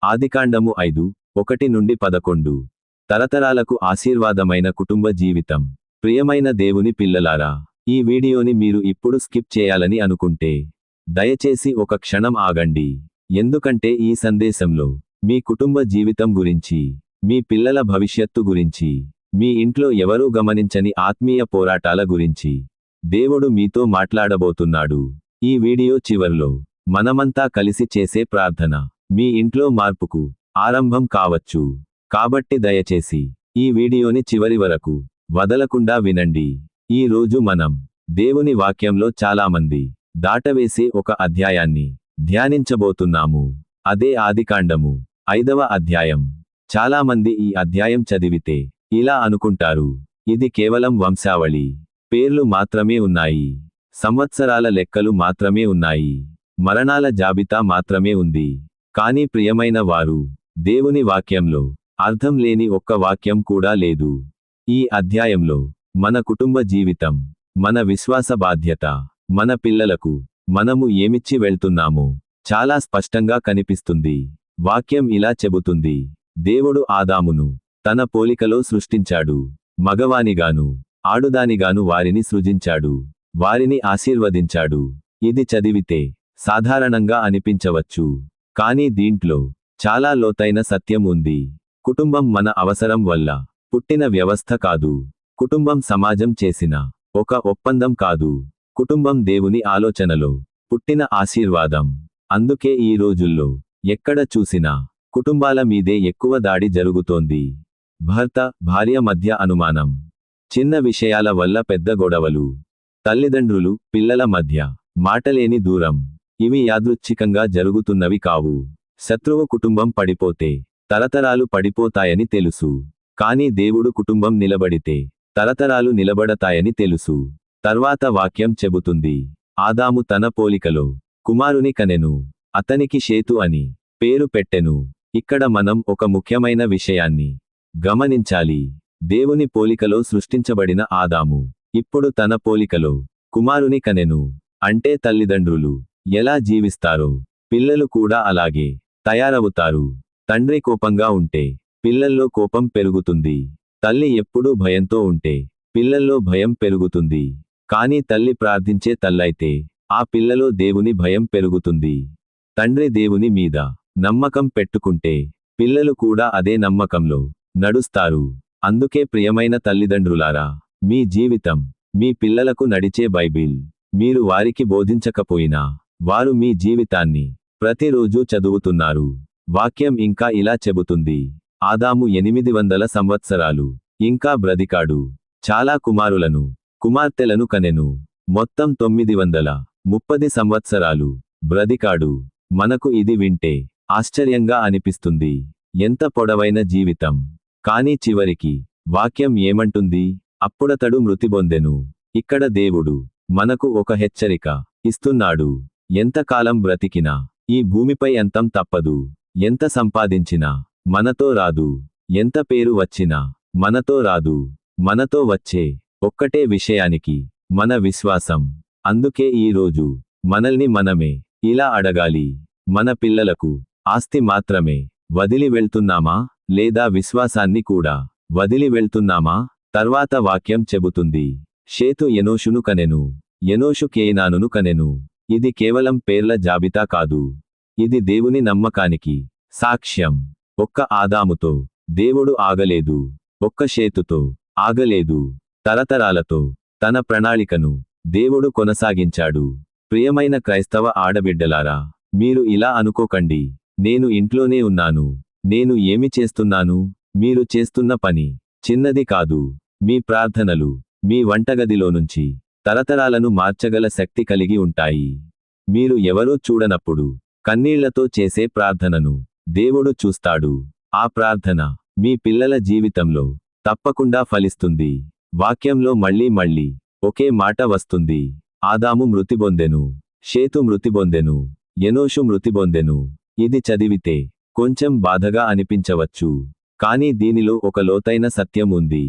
ఆదికాండము 5:1-11. తరతరాలకు ఆశీర్వాదమైన కుటుంబ జీవితం. ప్రియమైన దేవుని పిల్లలారా, ఈ వీడియోని మీరు ఇప్పుడు స్కిప్ చేయాలని అనుకుంటే దయచేసి ఒక క్షణం ఆగండి. ఎందుకంటే ఈ సందేశంలో మీ కుటుంబ జీవితం గురించి, మీ పిల్లల భవిష్యత్తు గురించి, మీ ఇంట్లో ఎవరూ గమనించని ఆత్మీయ పోరాటాల గురించి దేవుడు మీతో మాట్లాడబోతున్నాడు. ఈ వీడియో చివర్లో మనమంతా కలిసి చేసే ప్రార్థన మీ ఇంట్లో మార్పుకు ఆరంభం కావచ్చు. కాబట్టి దయచేసి ఈ వీడియోని చివరి వరకు వదలకుండా వినండి. ఈ రోజు మనం దేవుని వాక్యంలో చాలామంది దాటవేసే ఒక అధ్యాయాన్ని ధ్యానించబోతున్నాము. అదే ఆదికాండము 5వ అధ్యాయం. చాలామంది ఈ అధ్యాయం చదివితే ఇలా అనుకుంటారు, ఇది కేవలం వంశావళి, పేర్లు మాత్రమే ఉన్నాయి, సంవత్సరాల లెక్కలు మాత్రమే ఉన్నాయి, మరణాల జాబితా మాత్రమే ఉంది. కానీ ప్రియమైన వారు, దేవుని వాక్యంలో అర్థం లేని ఒక్క వాక్యం కూడా లేదు. ఈ అధ్యాయంలో మన కుటుంబ జీవితం, మన విశ్వాస బాధ్యత, మన పిల్లలకు మనము ఏమిచ్చి వెళ్తున్నామో చాలా స్పష్టంగా కనిపిస్తుంది. వాక్యం ఇలా చెబుతుంది, దేవుడు ఆదామును తన పోలికలో సృష్టించాడు, మగవానిగాను ఆడుదానిగాను వారిని సృజించాడు, వారిని ఆశీర్వదించాడు. ఇది చదివితే సాధారణంగా అనిపించవచ్చు, కానీ దీంట్లో చాలా లోతైన సత్యం ఉంది. కుటుంబం మన అవసరం వల్ల పుట్టిన వ్యవస్థ కాదు. కుటుంబం సమాజం చేసిన ఒక ఒప్పందం కాదు. కుటుంబం దేవుని ఆలోచనలో పుట్టిన ఆశీర్వాదం. అందుకే ఈ రోజుల్లో ఎక్కడ చూసినా కుటుంబాల మీదే ఎక్కువ దాడి జరుగుతోంది. భర్త, భార్య మధ్య అనుమానం, చిన్న విషయాల వల్ల పెద్ద గొడవలు, తల్లిదండ్రులు, పిల్లల మధ్య మాటలేని దూరం. ఇవి యాదృచ్ఛికంగా జరుగుతున్నవి కావు. శత్రువు కుటుంబం పడిపోతే తరతరాలు పడిపోతాయని తెలుసు. కానీ దేవుడు కుటుంబం నిలబడితే తరతరాలు నిలబడతాయని తెలుసు. తర్వాత వాక్యం చెబుతుంది, ఆదాము తన పోలికలో కుమారుని కనెను, అతనికి షేతు అని పేరు పెట్టెను. ఇక్కడ మనం ఒక ముఖ్యమైన విషయాన్ని గమనించాలి. దేవుని పోలికలో సృష్టించబడిన ఆదాము ఇప్పుడు తన పోలికలో కుమారుని కనెను. అంటే తల్లిదండ్రులు ఎలా జీవిస్తారో పిల్లలు కూడా అలాగే తయారవుతారు. తండ్రి కోపంగా ఉంటే పిల్లల్లో కోపం పెరుగుతుంది. తల్లి ఎప్పుడూ భయంతో ఉంటే పిల్లల్లో భయం పెరుగుతుంది. కానీ తల్లి ప్రార్థించే తల్లైతే ఆ పిల్లలో దేవుని భయం పెరుగుతుంది. తండ్రి దేవుని మీద నమ్మకం పెట్టుకుంటే పిల్లలు కూడా అదే నమ్మకంలో నడుస్తారు. అందుకే ప్రియమైన తల్లిదండ్రులారా, మీ జీవితం మీ పిల్లలకు నడిచే బైబిల్. మీరు వారికి బోధించకపోయినా వారు మీ జీవితాన్ని ప్రతిరోజు చదువుతున్నారు. వాక్యం ఇంకా ఇలా చెబుతుంది, ఆదాము 800 సంవత్సరాలు ఇంకా బ్రతికాడు. చాలా కుమారులను కుమార్తెలను కనెను. మొత్తం 930 సంవత్సరాలు బ్రతికాడు. మనకు ఇది వింటే ఆశ్చర్యంగా అనిపిస్తుంది. ఎంత పొడవైన జీవితం. కానీ చివరికి వాక్యం ఏమంటుంది? అప్పుడతడు మృతి పొందెను. ఇక్కడ దేవుడు మనకు ఒక హెచ్చరిక ఇస్తున్నాడు. ఎంతకాలం బ్రతికినా ఈ భూమిపై అంతం తప్పదు. ఎంత సంపాదించినా మనతో రాదు. ఎంత పేరు వచ్చినా మనతో రాదు. మనతో వచ్చే ఒక్కటే విషయానికి మన విశ్వాసం. అందుకే ఈ రోజు మనల్ని మనమే ఇలా అడగాలి, మన పిల్లలకు ఆస్తి మాత్రమే వదిలి వెళ్తున్నామా, లేదా విశ్వాసాన్ని కూడా వదిలి వెళ్తున్నామా? తర్వాత వాక్యం చెబుతుంది, షేతు ఎనోషును కనెను, ఎనోషు కేయినానును కనెను. ఇది కేవలం పేర్ల జాబితా కాదు, ఇది దేవుని నమ్మకానికి సాక్ష్యం. ఒక్క ఆదాముతో దేవుడు ఆగలేదు, ఒక్క షేతుతో ఆగలేదు. తరతరాలతో తన ప్రణాళికను దేవుడు కొనసాగించాడు. ప్రియమైన క్రైస్తవ ఆడబిడ్డలారా, మీరు ఇలా అనుకోకండి, నేను ఇంట్లోనే ఉన్నాను, నేను ఏమి చేస్తున్నాను? మీరు చేస్తున్న పని చిన్నది కాదు. మీ ప్రార్థనలు మీ వంటగదిలో నుంచి తరతరాలను మార్చగల శక్తి కలిగి ఉంటాయి. మీరు ఎవరో చూడనప్పుడు కన్నీళ్లతో చేసే ప్రార్థనను దేవుడు చూస్తాడు. ఆ ప్రార్థన మీ పిల్లల జీవితంలో తప్పకుండా ఫలిస్తుంది. వాక్యంలో మళ్ళీ మళ్ళీ ఒకే మాట వస్తుంది, ఆదాము మృతి పొందెను, షేతు మృతి పొందెను, ఎనోషు మృతి పొందెను. ఇది చదివితే కొంచెం బాధగా అనిపించవచ్చు, కానీ దీనిలో ఒక లోతైన సత్యం ఉంది.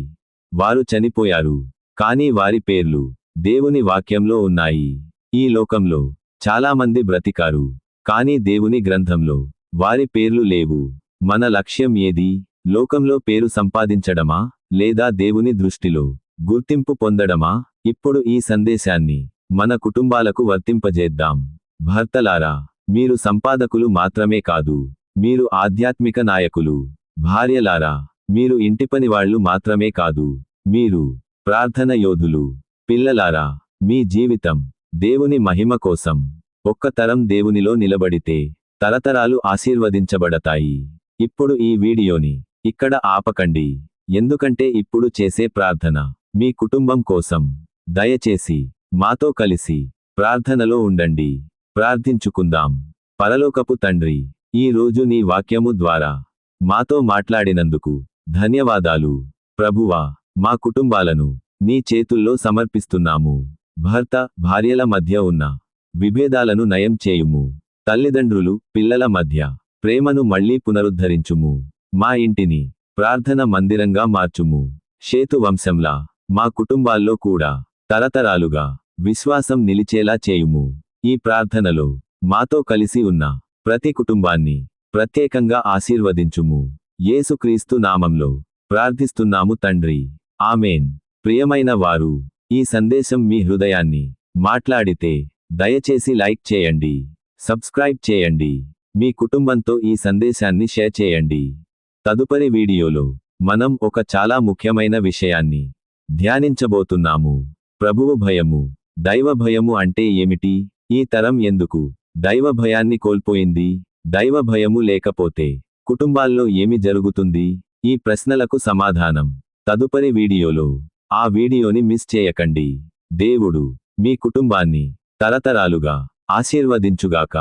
వారు చనిపోయారు, కానీ వారి పేర్లు దేవుని వాక్యంలో ఉన్నాయి. ఈ లోకంలో చాలామంది బ్రతికారు, కానీ దేవుని గ్రంథంలో వారి పేర్లు లేవు. మన లక్ష్యం ఏది? లోకంలో పేరు సంపాదించడమా లేదా దేవుని దృష్టిలో గుర్తింపు పొందడమా? ఇప్పుడు ఈ సందేశాన్ని మన కుటుంబాలకు వర్తింపజేద్దాం. భర్తలారా, మీరు సంపాదకులు మాత్రమే కాదు, మీరు ఆధ్యాత్మిక నాయకులు. భార్యలారా, మీరు ఇంటిపనివాళ్లు మాత్రమే కాదు, మీరు ప్రార్థన యోధులు. పిల్లలారా, మీ జీవితం దేవుని మహిమ కోసం ఒక్క తరం దేవునిలో నిలబడితే తరతరాలు ఆశీర్వదించబడతాయి. ఇప్పుడు ఈ వీడియోని ఇక్కడ ఆపకండి, ఎందుకంటే ఇప్పుడు చేసే ప్రార్థన మీ కుటుంబం కోసం. దయచేసి మాతో కలిసి ప్రార్థనలో ఉండండి. ప్రార్థించుకుందాం. పరలోకపు తండ్రి, ఈ రోజు నీ వాక్యము ద్వారా మాతో మాట్లాడినందుకు ధన్యవాదాలు. ప్రభువా, మా కుటుంబాలను నీ చేతుల్లో సమర్పిస్తున్నాము. భర్త భార్యల మధ్య ఉన్న విభేదాలను నయం చేయుము. తల్లిదండ్రులు పిల్లల మధ్య ప్రేమను మళ్లీ పునరుద్ధరించుము. మా ఇంటిని ప్రార్థన మందిరంగా మార్చుము. షేతు వంశంలా మా కుటుంబాల్లో కూడా తరతరాలుగా విశ్వాసం నిలిచేలా చేయుము. ఈ ప్రార్థనలో మాతో కలిసి ఉన్న ప్రతి కుటుంబాన్ని ప్రత్యేకంగా ఆశీర్వదించుము. యేసుక్రీస్తు నామంలో ప్రార్థిస్తున్నాము తండ్రి. ఆమేన్. ప్రియమైన వారు, ఈ సందేశం మీ హృదయాన్ని మాట్లాడితే దయచేసి లైక్ చేయండి, సబ్స్క్రైబ్ చేయండి, మీ కుటుంబంతో ఈ సందేశాన్ని షేర్ చేయండి. తదుపరి వీడియోలో మనం ఒక చాలా ముఖ్యమైన విషయాన్ని ధ్యానించబోతున్నాము. ప్రభువు భయము. దైవ భయము అంటే ఏమిటి? ఈ తరం ఎందుకు దైవ భయాన్ని కోల్పోయింది? దైవ భయము లేకపోతే కుటుంబాల్లో ఏమి జరుగుతుంది? ఈ ప్రశ్నలకు సమాధానం తదుపరి వీడియోలో. ఆ వీడియోని మిస్ చేయకండి. దేవుడు మీ కుటుంబాన్ని తరతరాలుగా ఆశీర్వదించుగాక.